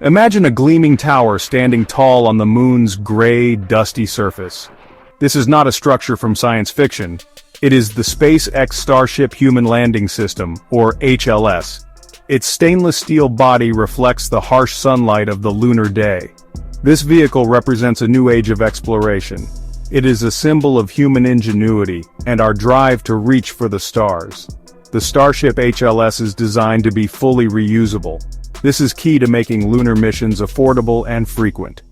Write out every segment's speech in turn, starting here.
Imagine a gleaming tower standing tall on the moon's gray, dusty surface. This is not a structure from science fiction. It is the SpaceX Starship Human Landing System, or HLS. Its stainless steel body reflects the harsh sunlight of the lunar day. This vehicle represents a new age of exploration. It is a symbol of human ingenuity and our drive to reach for the stars. The Starship HLS is designed to be fully reusable. This is key to making lunar missions affordable and frequent.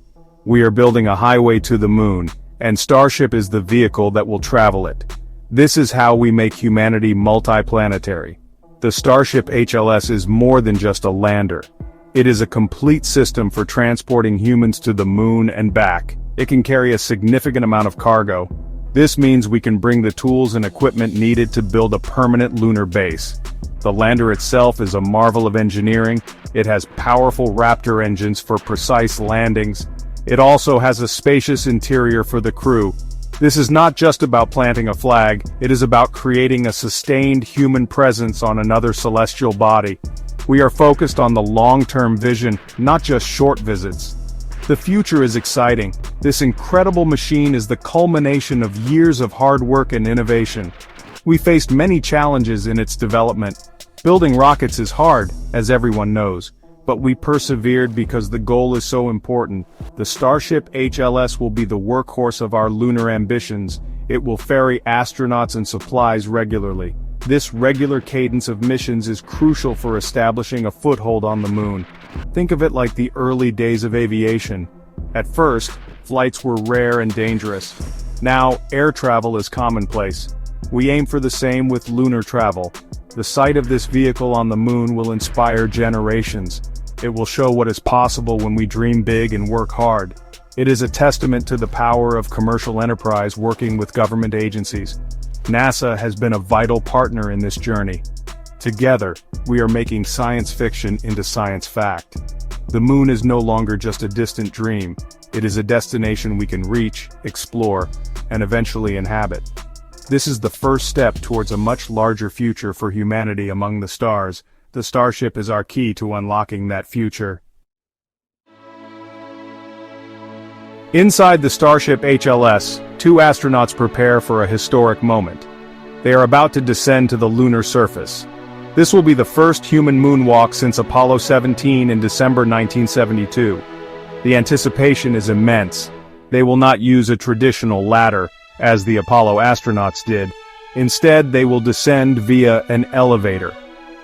We are building a highway to the moon, and Starship is the vehicle that will travel it. This is how we make humanity multiplanetary. The Starship HLS is more than just a lander. It is a complete system for transporting humans to the moon and back. It can carry a significant amount of cargo. This means we can bring the tools and equipment needed to build a permanent lunar base. The lander itself is a marvel of engineering. It has powerful Raptor engines for precise landings. It also has a spacious interior for the crew. This is not just about planting a flag, it is about creating a sustained human presence on another celestial body. We are focused on the long-term vision, not just short visits. The future is exciting. This incredible machine is the culmination of years of hard work and innovation. We faced many challenges in its development. Building rockets is hard, as everyone knows, but we persevered because the goal is so important. The Starship HLS will be the workhorse of our lunar ambitions. It will ferry astronauts and supplies regularly. This regular cadence of missions is crucial for establishing a foothold on the moon. Think of it like the early days of aviation. At first, flights were rare and dangerous. Now, air travel is commonplace. We aim for the same with lunar travel. The sight of this vehicle on the moon will inspire generations. It will show what is possible when we dream big and work hard. It is a testament to the power of commercial enterprise working with government agencies. NASA has been a vital partner in this journey. Together, we are making science fiction into science fact. The moon is no longer just a distant dream. It is a destination we can reach, explore, and eventually inhabit. This is the first step towards a much larger future for humanity among the stars. The Starship is our key to unlocking that future. Inside the Starship HLS, two astronauts prepare for a historic moment. They are about to descend to the lunar surface. This will be the first human moonwalk since Apollo 17 in December 1972. The anticipation is immense. They will not use a traditional ladder, as the Apollo astronauts did. Instead, they will descend via an elevator.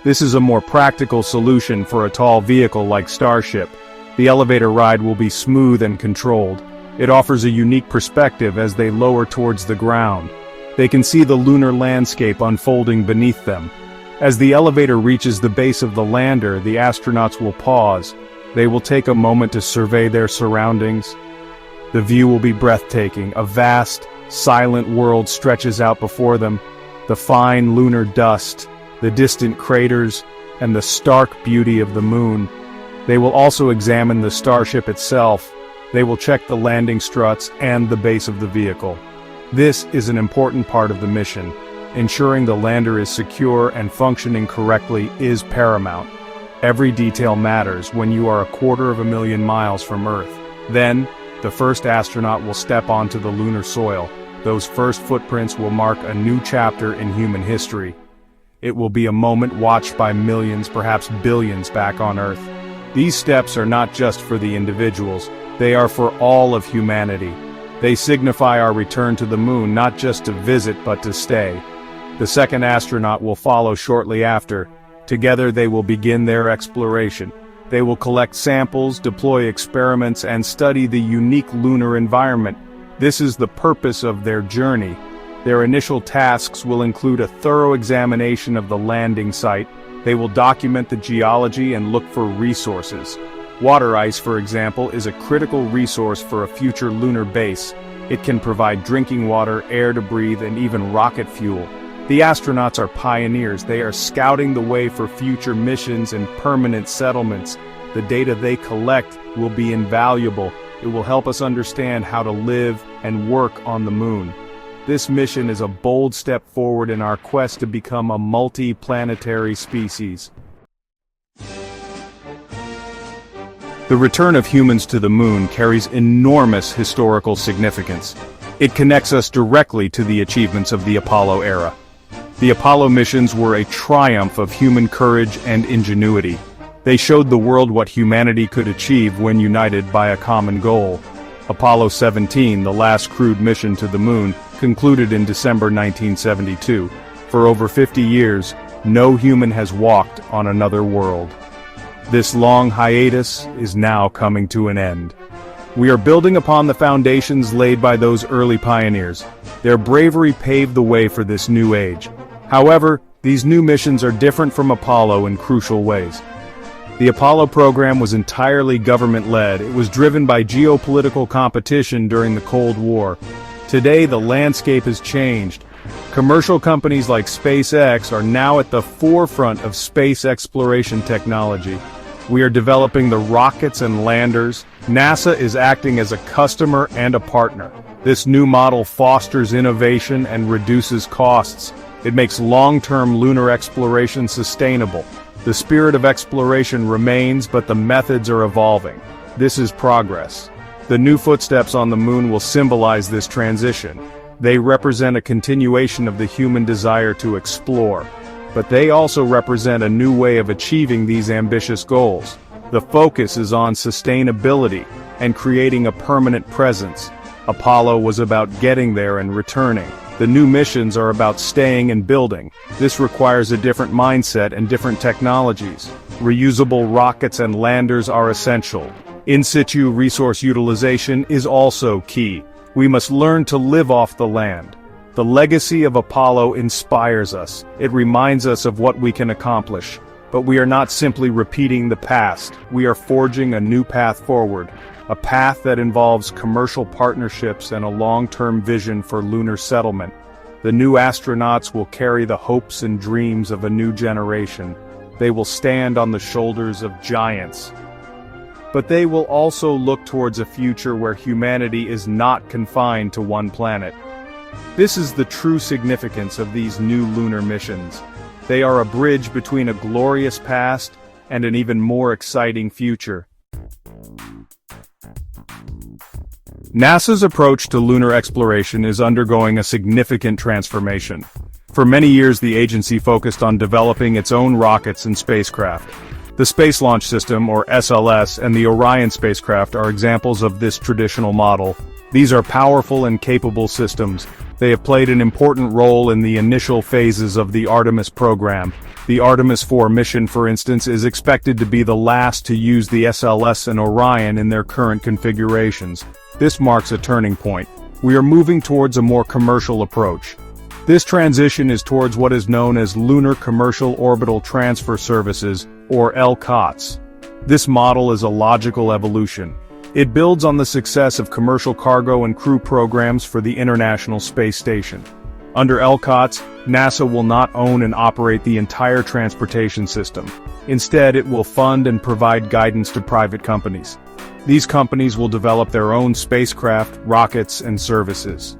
This is a more practical solution for a tall vehicle like Starship. The elevator ride will be smooth and controlled. It offers a unique perspective as they lower towards the ground. They can see the lunar landscape unfolding beneath them. As the elevator reaches the base of the lander, the astronauts will pause. They will take a moment to survey their surroundings. The view will be breathtaking. A vast, silent world stretches out before them. The fine lunar dust, the distant craters, and the stark beauty of the moon. They will also examine the Starship itself. They will check the landing struts and the base of the vehicle. This is an important part of the mission. Ensuring the lander is secure and functioning correctly is paramount. Every detail matters when you are 250,000 miles from Earth. Then, the first astronaut will step onto the lunar soil. Those first footprints will mark a new chapter in human history. It will be a moment watched by millions, perhaps billions back on Earth. These steps are not just for the individuals, they are for all of humanity. They signify our return to the moon, not just to visit but to stay. The second astronaut will follow shortly after. Together they will begin their exploration. They will collect samples, deploy experiments, and study the unique lunar environment. This is the purpose of their journey. Their initial tasks will include a thorough examination of the landing site. They will document the geology and look for resources. Water ice, for example, is a critical resource for a future lunar base. It can provide drinking water, air to breathe, and even rocket fuel. The astronauts are pioneers. They are scouting the way for future missions and permanent settlements. The data they collect will be invaluable. It will help us understand how to live and work on the moon. This mission is a bold step forward in our quest to become a multi-planetary species. The return of humans to the moon carries enormous historical significance. It connects us directly to the achievements of the Apollo era. The Apollo missions were a triumph of human courage and ingenuity. They showed the world what humanity could achieve when united by a common goal. Apollo 17, the last crewed mission to the moon, concluded in December 1972. For over 50 years, no human has walked on another world. This long hiatus is now coming to an end. We are building upon the foundations laid by those early pioneers. Their bravery paved the way for this new age. However, these new missions are different from Apollo in crucial ways. The Apollo program was entirely government-led. It was driven by geopolitical competition during the Cold War. Today, the landscape has changed. Commercial companies like SpaceX are now at the forefront of space exploration technology. We are developing the rockets and landers. NASA is acting as a customer and a partner. This new model fosters innovation and reduces costs. It makes long-term lunar exploration sustainable. The spirit of exploration remains, but the methods are evolving. This is progress. The new footsteps on the moon will symbolize this transition. They represent a continuation of the human desire to explore. But they also represent a new way of achieving these ambitious goals. The focus is on sustainability and creating a permanent presence. Apollo was about getting there and returning. The new missions are about staying and building. This requires a different mindset and different technologies. Reusable rockets and landers are essential. In situ resource utilization is also key. We must learn to live off the land. The legacy of Apollo inspires us. It reminds us of what we can accomplish. But we are not simply repeating the past. We are forging a new path forward. A path that involves commercial partnerships and a long-term vision for lunar settlement. The new astronauts will carry the hopes and dreams of a new generation. They will stand on the shoulders of giants. But they will also look towards a future where humanity is not confined to one planet. This is the true significance of these new lunar missions. They are a bridge between a glorious past and an even more exciting future. NASA's approach to lunar exploration is undergoing a significant transformation. For many years, the agency focused on developing its own rockets and spacecraft. The Space Launch System, or SLS, and the Orion spacecraft are examples of this traditional model. These are powerful and capable systems. They have played an important role in the initial phases of the Artemis program. The Artemis 4 mission, for instance, is expected to be the last to use the SLS and Orion in their current configurations. This marks a turning point. We are moving towards a more commercial approach. This transition is towards what is known as Lunar Commercial Orbital Transfer Services, or LCOTS. This model is a logical evolution. It builds on the success of commercial cargo and crew programs for the International Space Station. Under LCOTS, NASA will not own and operate the entire transportation system. Instead, it will fund and provide guidance to private companies. These companies will develop their own spacecraft, rockets, and services.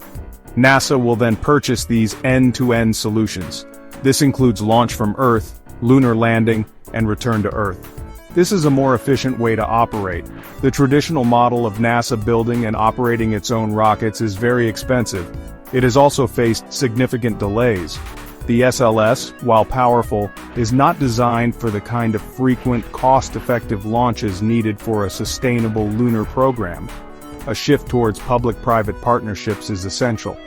NASA will then purchase these end-to-end solutions. This includes launch from Earth, lunar landing, and return to Earth. This is a more efficient way to operate. The traditional model of NASA building and operating its own rockets is very expensive. It has also faced significant delays. The SLS, while powerful, is not designed for the kind of frequent, cost-effective launches needed for a sustainable lunar program. A shift towards public-private partnerships is essential.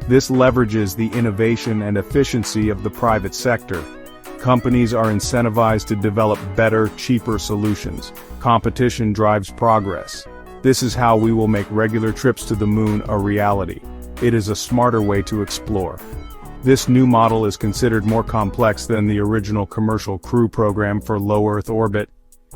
This leverages the innovation and efficiency of the private sector. Companies are incentivized to develop better, cheaper solutions. Competition drives progress. This is how we will make regular trips to the moon a reality. It is a smarter way to explore. This new model is considered more complex than the original commercial crew program for low Earth orbit.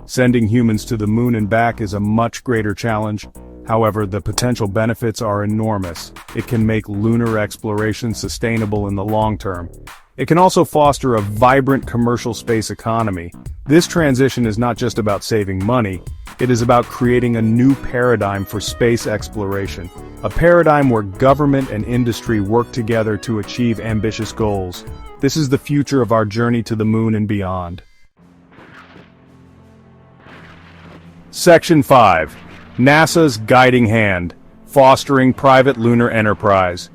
Sending humans to the moon and back is a much greater challenge. However, the potential benefits are enormous. It can make lunar exploration sustainable in the long term. It can also foster a vibrant commercial space economy. This transition is not just about saving money, it is about creating a new paradigm for space exploration. A paradigm where government and industry work together to achieve ambitious goals. This is the future of our journey to the moon and beyond. Section 5. NASA's Guiding Hand, Fostering Private Lunar Enterprise.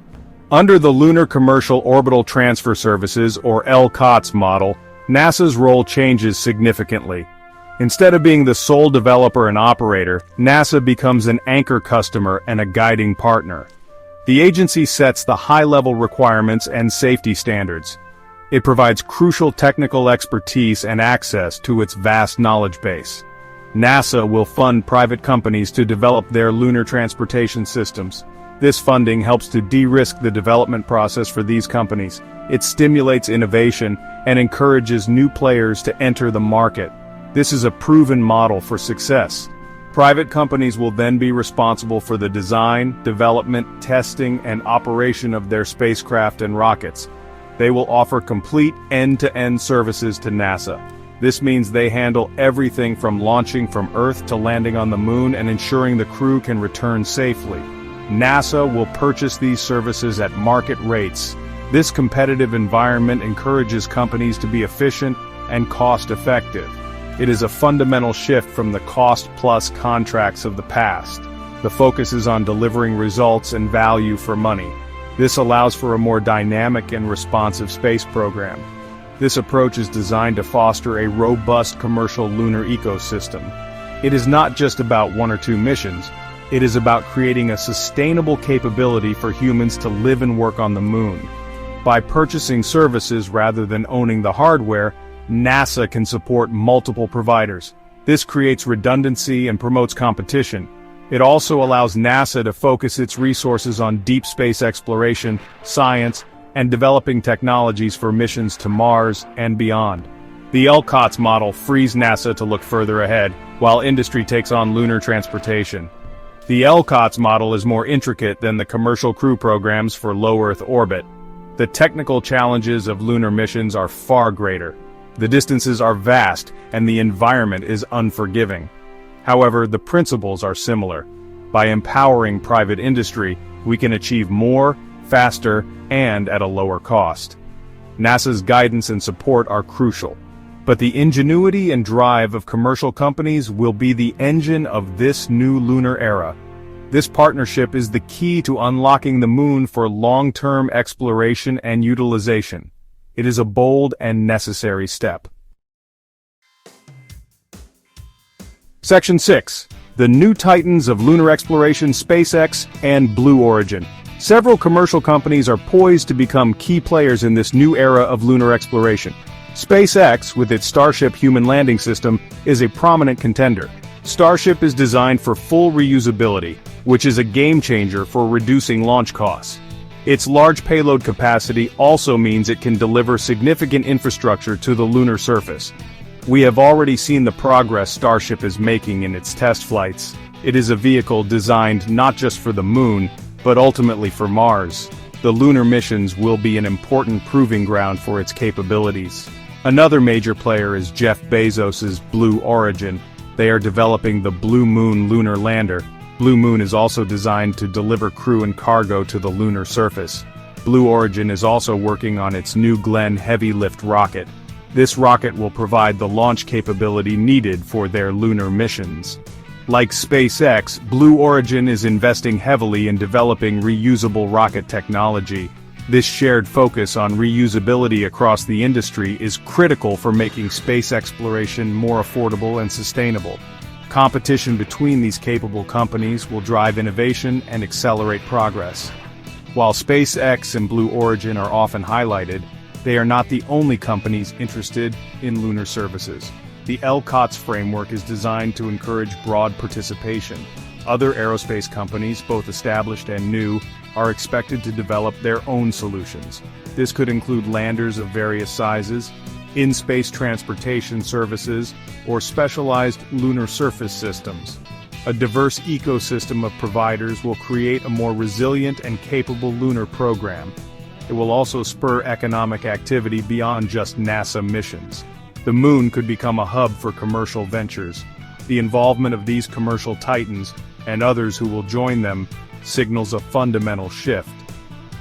Under the Lunar Commercial Orbital Transfer Services, or LCOTS model, NASA's role changes significantly. Instead of being the sole developer and operator, NASA becomes an anchor customer and a guiding partner. The agency sets the high-level requirements and safety standards. It provides crucial technical expertise and access to its vast knowledge base. NASA will fund private companies to develop their lunar transportation systems. This funding helps to de-risk the development process for these companies. It stimulates innovation and encourages new players to enter the market. This is a proven model for success. Private companies will then be responsible for the design, development, testing, and operation of their spacecraft and rockets. They will offer complete end-to-end services to NASA. This means they handle everything from launching from Earth to landing on the Moon and ensuring the crew can return safely. NASA will purchase these services at market rates. This competitive environment encourages companies to be efficient and cost-effective. It is a fundamental shift from the cost-plus contracts of the past. The focus is on delivering results and value for money. This allows for a more dynamic and responsive space program. This approach is designed to foster a robust commercial lunar ecosystem. It is not just about one or two missions. It is about creating a sustainable capability for humans to live and work on the Moon. By purchasing services rather than owning the hardware, NASA can support multiple providers. This creates redundancy and promotes competition. It also allows NASA to focus its resources on deep space exploration, science, and developing technologies for missions to Mars and beyond. The LCOTS model frees NASA to look further ahead, while industry takes on lunar transportation. The LCOTS model is more intricate than the commercial crew programs for low Earth orbit. The technical challenges of lunar missions are far greater. The distances are vast, and the environment is unforgiving. However, the principles are similar. By empowering private industry, we can achieve more, faster, and at a lower cost. NASA's guidance and support are crucial. But the ingenuity and drive of commercial companies will be the engine of this new lunar era. This partnership is the key to unlocking the Moon for long-term exploration and utilization. It is a bold and necessary step. Section 6. The New Titans of Lunar Exploration, SpaceX, and Blue Origin. Several commercial companies are poised to become key players in this new era of lunar exploration. SpaceX, with its Starship human landing system, is a prominent contender. Starship is designed for full reusability, which is a game-changer for reducing launch costs. Its large payload capacity also means it can deliver significant infrastructure to the lunar surface. We have already seen the progress Starship is making in its test flights. It is a vehicle designed not just for the Moon, but ultimately for Mars. The lunar missions will be an important proving ground for its capabilities. Another major player is Jeff Bezos's Blue Origin. They are developing the Blue Moon lunar lander. Blue Moon is also designed to deliver crew and cargo to the lunar surface. Blue Origin is also working on its New Glenn heavy-lift rocket. This rocket will provide the launch capability needed for their lunar missions. Like SpaceX, Blue Origin is investing heavily in developing reusable rocket technology. This shared focus on reusability across the industry is critical for making space exploration more affordable and sustainable. Competition between these capable companies will drive innovation and accelerate progress. While SpaceX and Blue Origin are often highlighted, they are not the only companies interested in lunar services. The LCOTS framework is designed to encourage broad participation. Other aerospace companies, both established and new, are expected to develop their own solutions. This could include landers of various sizes, in-space transportation services, or specialized lunar surface systems. A diverse ecosystem of providers will create a more resilient and capable lunar program. It will also spur economic activity beyond just NASA missions. The Moon could become a hub for commercial ventures. The involvement of these commercial titans, and others who will join them, signals a fundamental shift.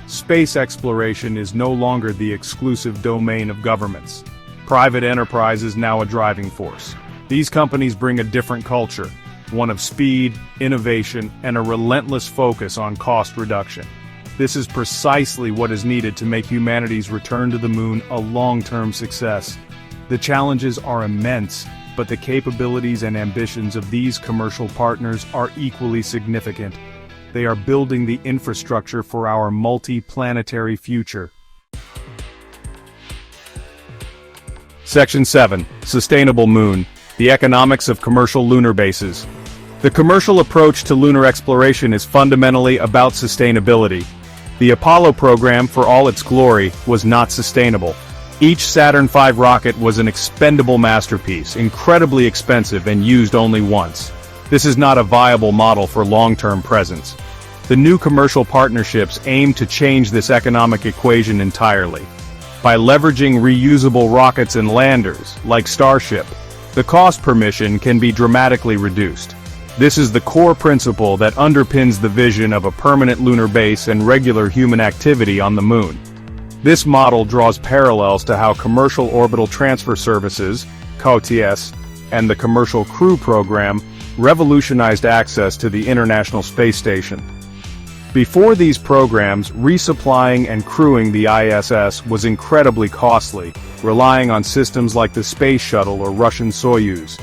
Space exploration is no longer the exclusive domain of governments. Private enterprise is now a driving force. These companies bring a different culture. one of speed, innovation, and a relentless focus on cost reduction. This is precisely what is needed to make humanity's return to the moon a long-term success. The challenges are immense, but the capabilities and ambitions of these commercial partners are equally significant. They are building the infrastructure for our multi-planetary future. Section 7. Sustainable Moon. The economics of commercial lunar bases. The commercial approach to lunar exploration is fundamentally about sustainability. The Apollo program, for all its glory, was not sustainable. Each Saturn V rocket was an expendable masterpiece, incredibly expensive and used only once. This is not a viable model for long-term presence. The new commercial partnerships aim to change this economic equation entirely. By leveraging reusable rockets and landers, like Starship, the cost per mission can be dramatically reduced. This is the core principle that underpins the vision of a permanent lunar base and regular human activity on the moon. This model draws parallels to how Commercial Orbital Transfer Services, COTS, and the Commercial Crew Program revolutionized access to the International Space Station. Before these programs, resupplying and crewing the ISS was incredibly costly, relying on systems like the Space Shuttle or Russian Soyuz.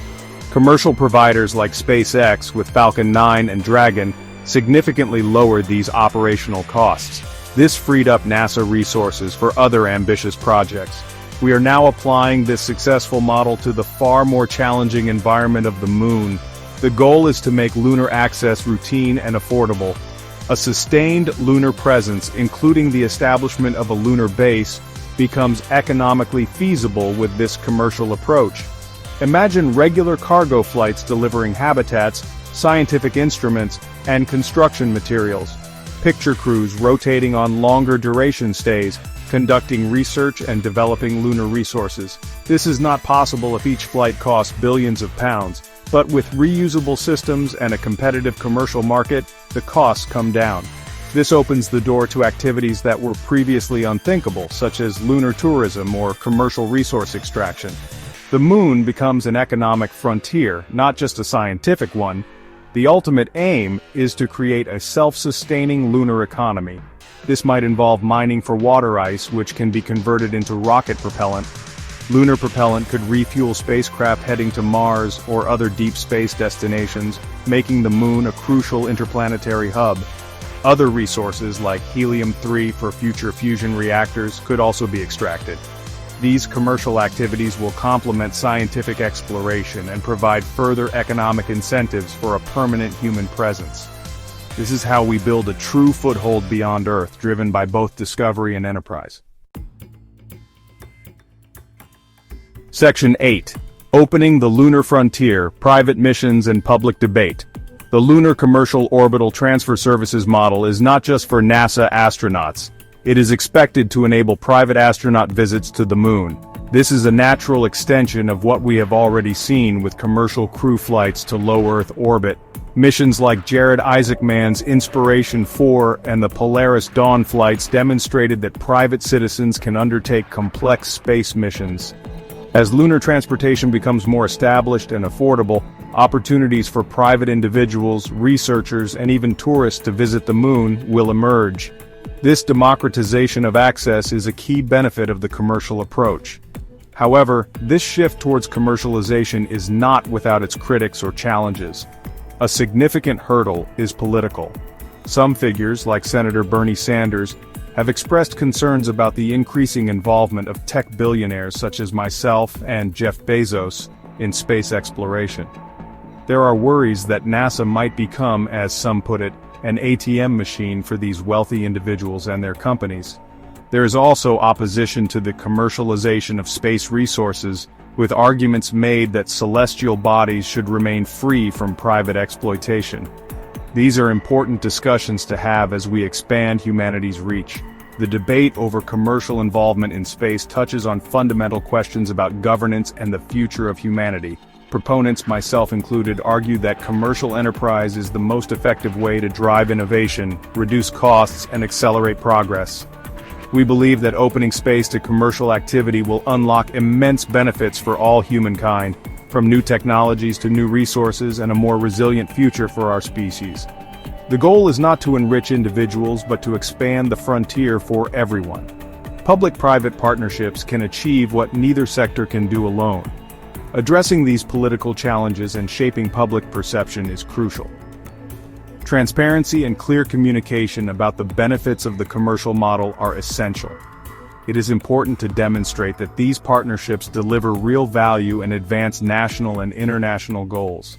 Commercial providers like SpaceX with Falcon 9 and Dragon significantly lowered these operational costs. This freed up NASA resources for other ambitious projects. We are now applying this successful model to the far more challenging environment of the moon. The goal is to make lunar access routine and affordable. A sustained lunar presence, including the establishment of a lunar base, becomes economically feasible with this commercial approach. Imagine regular cargo flights delivering habitats, scientific instruments, and construction materials. Picture crews rotating on longer duration stays, conducting research and developing lunar resources. This is not possible if each flight costs billions of pounds, but with reusable systems and a competitive commercial market, the costs come down. This opens the door to activities that were previously unthinkable, such as lunar tourism or commercial resource extraction. The moon becomes an economic frontier, not just a scientific one. The ultimate aim is to create a self-sustaining lunar economy. This might involve mining for water ice, which can be converted into rocket propellant. Lunar propellant could refuel spacecraft heading to Mars or other deep space destinations, making the moon a crucial interplanetary hub. Other resources like helium-3 for future fusion reactors could also be extracted. These commercial activities will complement scientific exploration and provide further economic incentives for a permanent human presence. This is how we build a true foothold beyond Earth, driven by both discovery and enterprise. Section 8. Opening the Lunar Frontier, Private Missions and Public Debate. The Lunar Commercial Orbital Transfer Services model is not just for NASA astronauts. It is expected to enable private astronaut visits to the moon. This is a natural extension of what we have already seen with commercial crew flights to low Earth orbit. Missions like Jared Isaacman's Inspiration 4 and the Polaris Dawn flights demonstrated that private citizens can undertake complex space missions. As lunar transportation becomes more established and affordable, opportunities for private individuals, researchers, and even tourists to visit the moon will emerge. This democratization of access is a key benefit of the commercial approach. However, this shift towards commercialization is not without its critics or challenges. A significant hurdle is political. Some figures, like Senator Bernie Sanders, have expressed concerns about the increasing involvement of tech billionaires such as myself and Jeff Bezos in space exploration. There are worries that NASA might become, as some put it, an ATM machine for these wealthy individuals and their companies. There is also opposition to the commercialization of space resources, with arguments made that celestial bodies should remain free from private exploitation. These are important discussions to have as we expand humanity's reach. The debate over commercial involvement in space touches on fundamental questions about governance and the future of humanity. Proponents, myself included, argue that commercial enterprise is the most effective way to drive innovation, reduce costs, and accelerate progress. We believe that opening space to commercial activity will unlock immense benefits for all humankind. from new technologies to new resources and a more resilient future for our species. The goal is not to enrich individuals but to expand the frontier for everyone. Public-private partnerships can achieve what neither sector can do alone. Addressing these political challenges and shaping public perception is crucial. Transparency and clear communication about the benefits of the commercial model are essential. It is important to demonstrate that these partnerships deliver real value and advance national and international goals.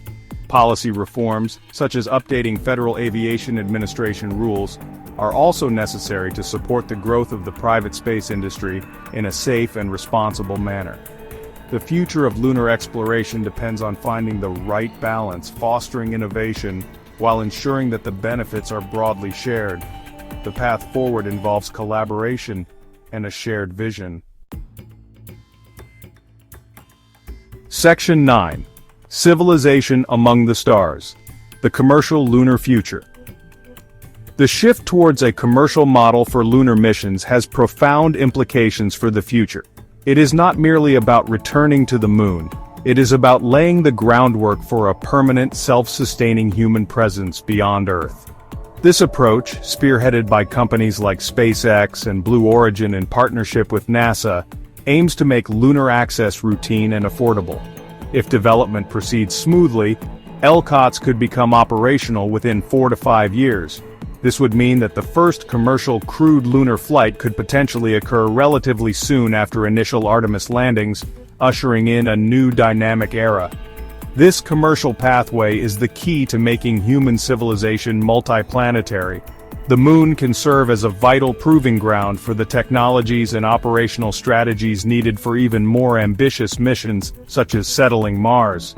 Policy reforms, such as updating Federal Aviation Administration rules, are also necessary to support the growth of the private space industry in a safe and responsible manner. The future of lunar exploration depends on finding the right balance, fostering innovation, while ensuring that the benefits are broadly shared. The path forward involves collaboration and a shared vision. Section 9. Civilization among the stars. The commercial lunar future. The shift towards a commercial model for lunar missions has profound implications for the future. It is not merely about returning to the moon. It is about laying the groundwork for a permanent, self-sustaining human presence beyond Earth. This approach, spearheaded by companies like SpaceX and Blue Origin in partnership with NASA, aims to make lunar access routine and affordable. If development proceeds smoothly, LCOTS could become operational within 4 to 5 years. This would mean that the first commercial crewed lunar flight could potentially occur relatively soon after initial Artemis landings, ushering in a new dynamic era. This commercial pathway is the key to making human civilization multiplanetary. The moon can serve as a vital proving ground for the technologies and operational strategies needed for even more ambitious missions, such as settling Mars.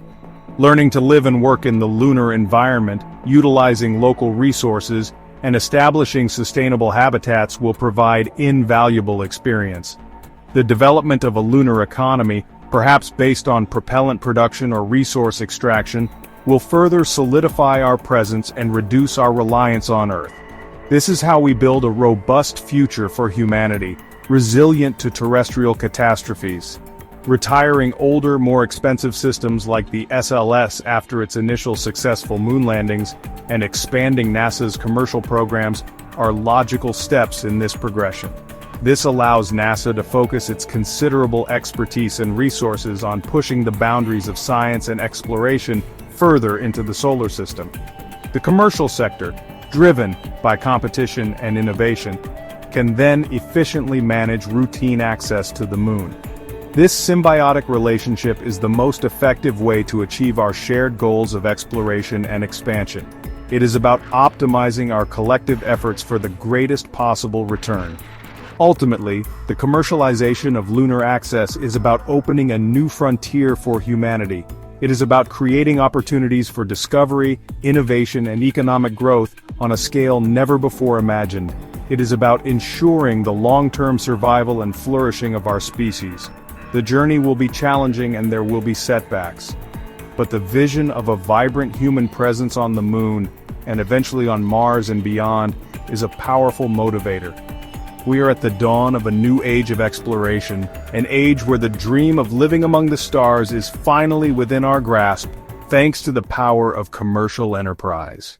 Learning to live and work in the lunar environment, utilizing local resources, and establishing sustainable habitats will provide invaluable experience. The development of a lunar economy, perhaps based on propellant production or resource extraction, will further solidify our presence and reduce our reliance on Earth. This is how we build a robust future for humanity, resilient to terrestrial catastrophes. Retiring older, more expensive systems like the SLS after its initial successful moon landings, and expanding NASA's commercial programs are logical steps in this progression. This allows NASA to focus its considerable expertise and resources on pushing the boundaries of science and exploration further into the solar system. The commercial sector, driven by competition and innovation, can then efficiently manage routine access to the moon. This symbiotic relationship is the most effective way to achieve our shared goals of exploration and expansion. It is about optimizing our collective efforts for the greatest possible return. Ultimately, the commercialization of lunar access is about opening a new frontier for humanity. It is about creating opportunities for discovery, innovation, and economic growth on a scale never before imagined. It is about ensuring the long-term survival and flourishing of our species. The journey will be challenging and there will be setbacks. But the vision of a vibrant human presence on the moon, and eventually on Mars and beyond, is a powerful motivator. We are at the dawn of a new age of exploration, an age where the dream of living among the stars is finally within our grasp, thanks to the power of commercial enterprise.